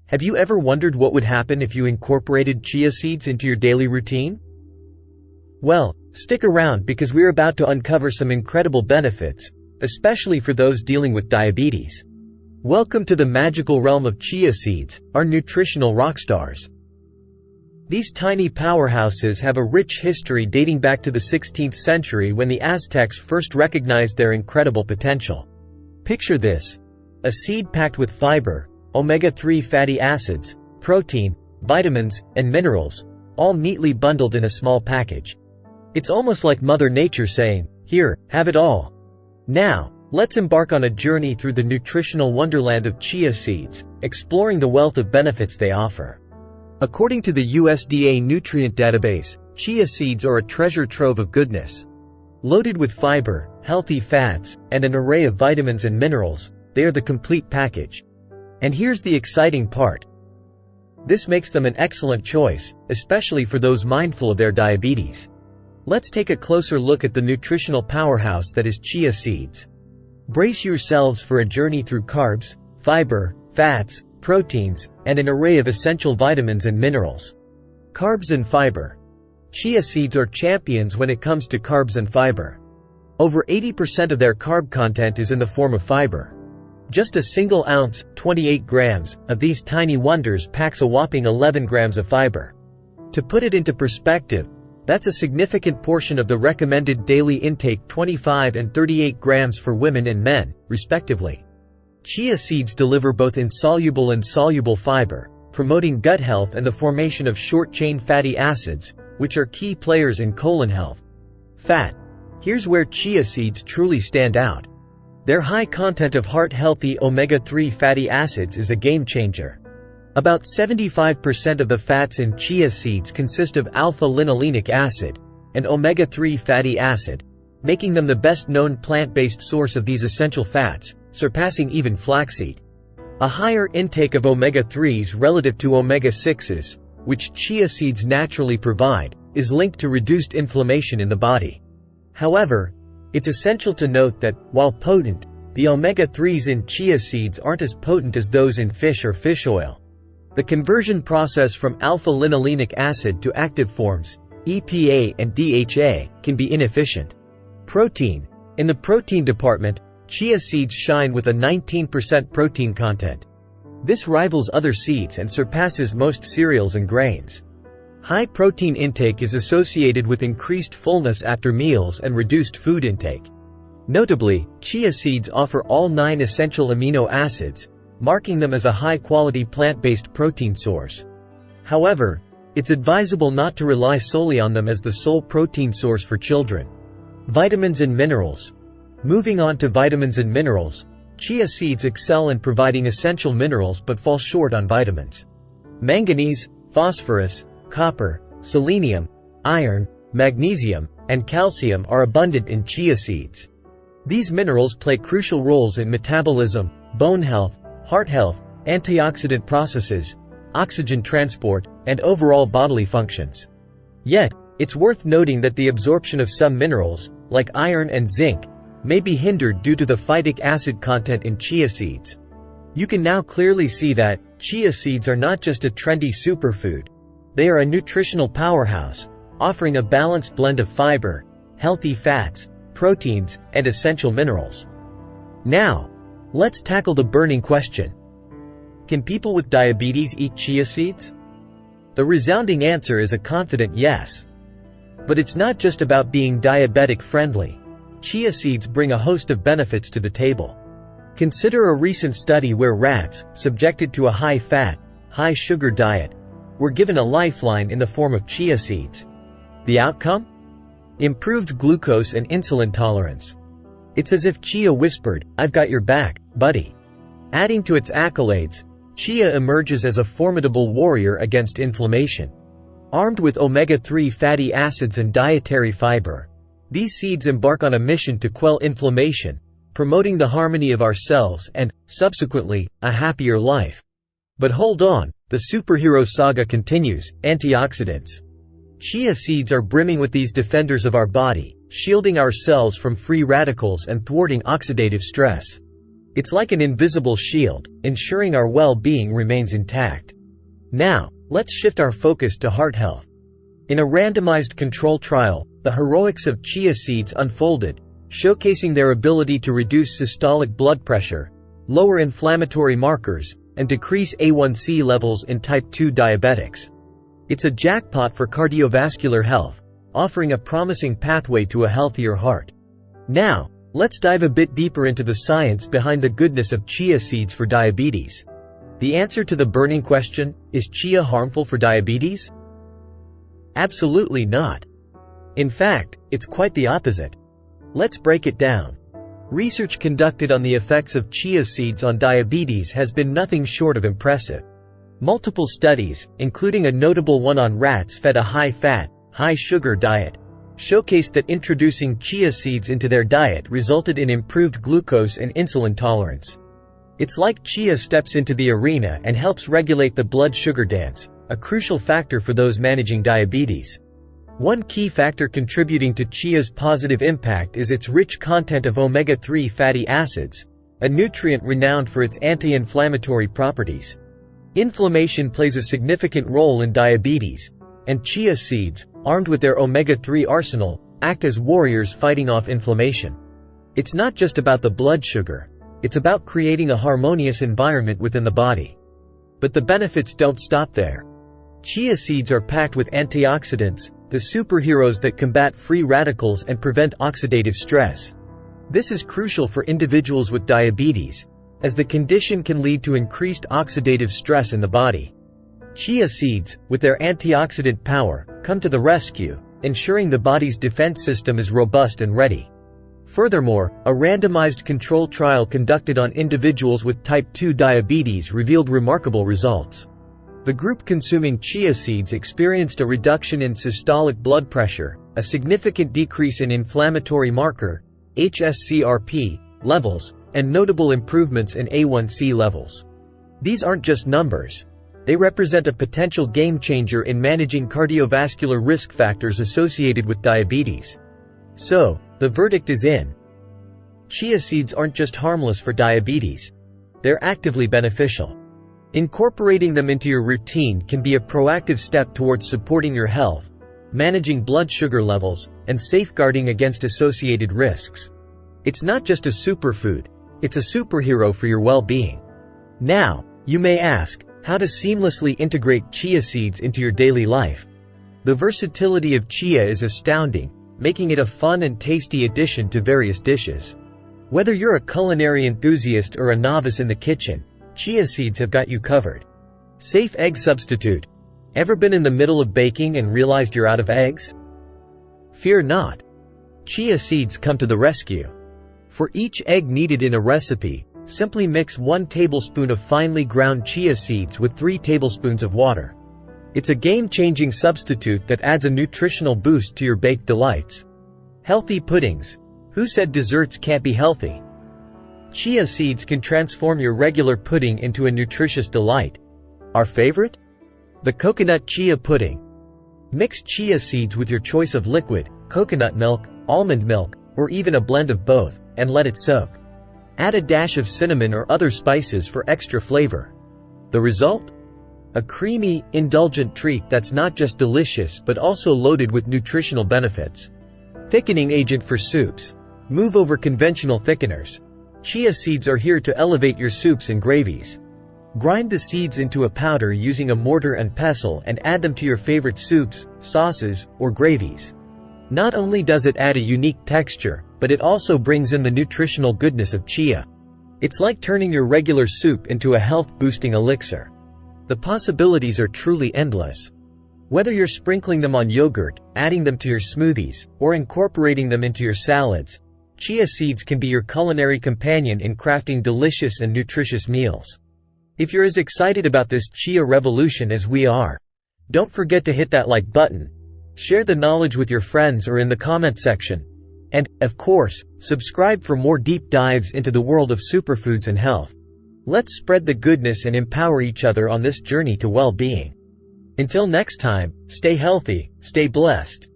Have you ever wondered what would happen if you incorporated chia seeds into your daily routine? Well, stick around because we're about to uncover some incredible benefits, especially for those dealing with diabetes. Welcome to the magical realm of chia seeds, our nutritional rock stars. These tiny powerhouses have a rich history dating back to the 16th century when the Aztecs first recognized their incredible potential. Picture this: a seed packed with fiber, omega-3 fatty acids, protein, vitamins, and minerals, all neatly bundled in a small package. It's almost like Mother Nature saying, "Here, have it all." Now, let's embark on a journey through the nutritional wonderland of chia seeds, exploring the wealth of benefits they offer. According to the USDA Nutrient Database, chia seeds are a treasure trove of goodness. Loaded with fiber, healthy fats, and an array of vitamins and minerals, they are the complete package. And here's the exciting part. This makes them an excellent choice, especially for those mindful of their diabetes. Let's take a closer look at the nutritional powerhouse that is chia seeds. Brace yourselves for a journey through carbs, fiber, fats, proteins, and an array of essential vitamins and minerals. Carbs and fiber. Chia seeds are champions when it comes to carbs and fiber. Over 80% of their carb content is in the form of fiber. Just a single ounce, 28 grams, of these tiny wonders packs a whopping 11 grams of fiber. To put it into perspective, that's a significant portion of the recommended daily intake, 25 and 38 grams for women and men, respectively. Chia seeds deliver both insoluble and soluble fiber, promoting gut health and the formation of short-chain fatty acids, which are key players in colon health. Fat. Here's where chia seeds truly stand out. Their high content of heart-healthy omega-3 fatty acids is a game-changer. About 75% of the fats in chia seeds consist of alpha-linolenic acid, an omega-3 fatty acid, making them the best-known plant-based source of these essential fats, surpassing even flaxseed. A higher intake of omega-3s relative to omega-6s, which chia seeds naturally provide, is linked to reduced inflammation in the body. However, it's essential to note that, while potent, the omega-3s in chia seeds aren't as potent as those in fish or fish oil. The conversion process from alpha-linolenic acid to active forms, EPA and DHA, can be inefficient. Protein. In the protein department, chia seeds shine with a 19% protein content. This rivals other seeds and surpasses most cereals and grains. High protein intake is associated with increased fullness after meals and reduced food intake. Notably, chia seeds offer all 9 essential amino acids, marking them as a high-quality plant-based protein source. However, it's advisable not to rely solely on them as the sole protein source for children. Vitamins and minerals. Moving on to vitamins and minerals, chia seeds excel in providing essential minerals but fall short on vitamins. Manganese, phosphorus, copper, selenium, iron, magnesium, and calcium are abundant in chia seeds. These minerals play crucial roles in metabolism, bone health, heart health, antioxidant processes, oxygen transport, and overall bodily functions. Yet, it's worth noting that the absorption of some minerals, like iron and zinc, may be hindered due to the phytic acid content in chia seeds. You can now clearly see that chia seeds are not just a trendy superfood. They are a nutritional powerhouse, offering a balanced blend of fiber, healthy fats, proteins, and essential minerals. Now, let's tackle the burning question. Can people with diabetes eat chia seeds? The resounding answer is a confident yes. But it's not just about being diabetic-friendly. Chia seeds bring a host of benefits to the table. Consider a recent study where rats, subjected to a high-fat, high-sugar diet, were given a lifeline in the form of chia seeds. The outcome? Improved glucose and insulin tolerance. It's as if chia whispered, "I've got your back, buddy." Adding to its accolades, chia emerges as a formidable warrior against inflammation. Armed with omega-3 fatty acids and dietary fiber, these seeds embark on a mission to quell inflammation, promoting the harmony of our cells and, subsequently, a happier life. But hold on, the superhero saga continues: antioxidants. Chia seeds are brimming with these defenders of our body, shielding our cells from free radicals and thwarting oxidative stress. It's like an invisible shield, ensuring our well-being remains intact. Now, let's shift our focus to heart health. In a randomized control trial, the heroics of chia seeds unfolded, showcasing their ability to reduce systolic blood pressure, lower inflammatory markers, and decrease A1C levels in type 2 diabetics. It's a jackpot for cardiovascular health, offering a promising pathway to a healthier heart. Now, let's dive a bit deeper into the science behind the goodness of chia seeds for diabetes. The answer to the burning question, is chia harmful for diabetes? Absolutely not. In fact, it's quite the opposite. Let's break it down. Research conducted on the effects of chia seeds on diabetes has been nothing short of impressive. Multiple studies, including a notable one on rats fed a high-fat, high-sugar diet, showcased that introducing chia seeds into their diet resulted in improved glucose and insulin tolerance. It's like chia steps into the arena and helps regulate the blood sugar dance, a crucial factor for those managing diabetes. One key factor contributing to chia's positive impact is its rich content of omega-3 fatty acids, a nutrient renowned for its anti-inflammatory properties. Inflammation plays a significant role in diabetes, and chia seeds, armed with their omega-3 arsenal, act as warriors fighting off inflammation. It's not just about the blood sugar, it's about creating a harmonious environment within the body. But the benefits don't stop there. Chia seeds are packed with antioxidants, the superheroes that combat free radicals and prevent oxidative stress. This is crucial for individuals with diabetes, as the condition can lead to increased oxidative stress in the body. Chia seeds, with their antioxidant power, come to the rescue, ensuring the body's defense system is robust and ready. Furthermore, a randomized control trial conducted on individuals with type 2 diabetes revealed remarkable results. The group consuming chia seeds experienced a reduction in systolic blood pressure, a significant decrease in inflammatory marker, HSCRP, levels, and notable improvements in A1C levels. These aren't just numbers. They represent a potential game-changer in managing cardiovascular risk factors associated with diabetes. So, the verdict is in. Chia seeds aren't just harmless for diabetes. They're actively beneficial. Incorporating them into your routine can be a proactive step towards supporting your health, managing blood sugar levels, and safeguarding against associated risks. It's not just a superfood, it's a superhero for your well-being. Now, you may ask, how to seamlessly integrate chia seeds into your daily life? The versatility of chia is astounding, making it a fun and tasty addition to various dishes. Whether you're a culinary enthusiast or a novice in the kitchen, chia seeds have got you covered. Safe egg substitute. Ever been in the middle of baking and realized you're out of eggs? Fear not. Chia seeds come to the rescue. For each egg needed in a recipe, simply mix 1 tablespoon of finely ground chia seeds with 3 tablespoons of water. It's a game-changing substitute that adds a nutritional boost to your baked delights. Healthy puddings. Who said desserts can't be healthy? Chia seeds can transform your regular pudding into a nutritious delight. Our favorite? The coconut chia pudding. Mix chia seeds with your choice of liquid, coconut milk, almond milk, or even a blend of both, and let it soak. Add a dash of cinnamon or other spices for extra flavor. The result? A creamy, indulgent treat that's not just delicious but also loaded with nutritional benefits. Thickening agent for soups. Move over conventional thickeners. Chia seeds are here to elevate your soups and gravies. Grind the seeds into a powder using a mortar and pestle and add them to your favorite soups, sauces, or gravies. Not only does it add a unique texture, but it also brings in the nutritional goodness of chia. It's like turning your regular soup into a health-boosting elixir. The possibilities are truly endless. Whether you're sprinkling them on yogurt, adding them to your smoothies, or incorporating them into your salads, chia seeds can be your culinary companion in crafting delicious and nutritious meals. If you're as excited about this chia revolution as we are, don't forget to hit that like button, share the knowledge with your friends or in the comment section, and, of course, subscribe for more deep dives into the world of superfoods and health. Let's spread the goodness and empower each other on this journey to well-being. Until next time, stay healthy, stay blessed.